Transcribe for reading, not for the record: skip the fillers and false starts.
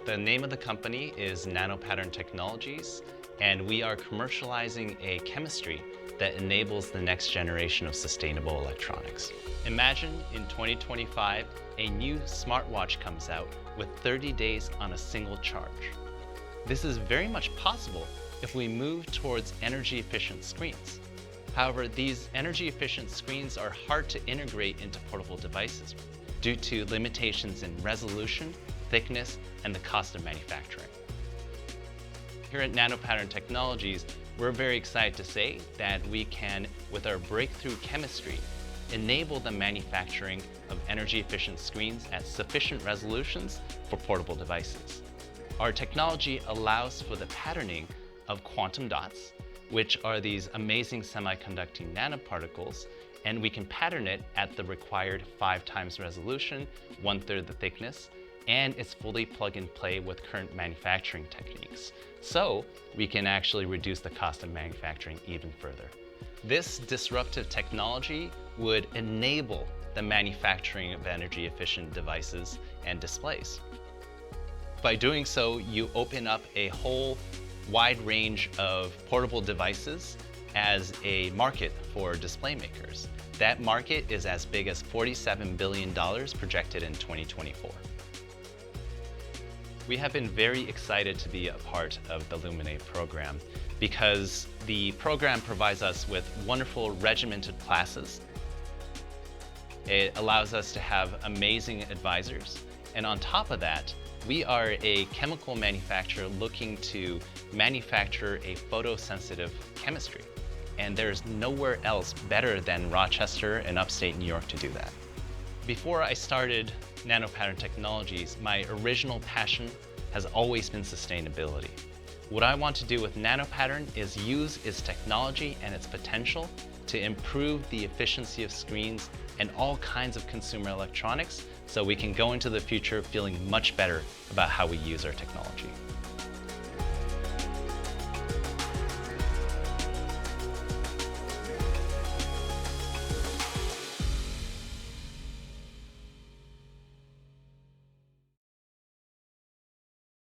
The name of the company is NanoPattern Technologies, and we are commercializing a chemistry that enables the next generation of sustainable electronics. Imagine in 2025, a new smartwatch comes out with 30 days on a single charge. This is very much possible if we move towards energy-efficient screens. However, these energy-efficient screens are hard to integrate into portable devices due to limitations in resolution, thickness, and the cost of manufacturing. Here at NanoPattern Technologies, we're very excited to say that we can, with our breakthrough chemistry, enable the manufacturing of energy-efficient screens at sufficient resolutions for portable devices. Our technology allows for the patterning of quantum dots, which are these amazing semiconducting nanoparticles, and we can pattern it at the required 5 times resolution, 1/3 the thickness, and it's fully plug and play with current manufacturing techniques. So we can actually reduce the cost of manufacturing even further. This disruptive technology would enable the manufacturing of energy efficient devices and displays. By doing so, you open up a whole wide range of portable devices as a market for display makers. That market is as big as $47 billion projected in 2024. We have been very excited to be a part of the Luminate program because the program provides us with wonderful regimented classes. It allows us to have amazing advisors. And on top of that, we are a chemical manufacturer looking to manufacture a photosensitive chemistry. And there's nowhere else better than Rochester and upstate New York to do that. Before I started NanoPattern Technologies, my original passion has always been sustainability. What I want to do with NanoPattern is use its technology and its potential to improve the efficiency of screens and all kinds of consumer electronics so we can go into the future feeling much better about how we use our technology.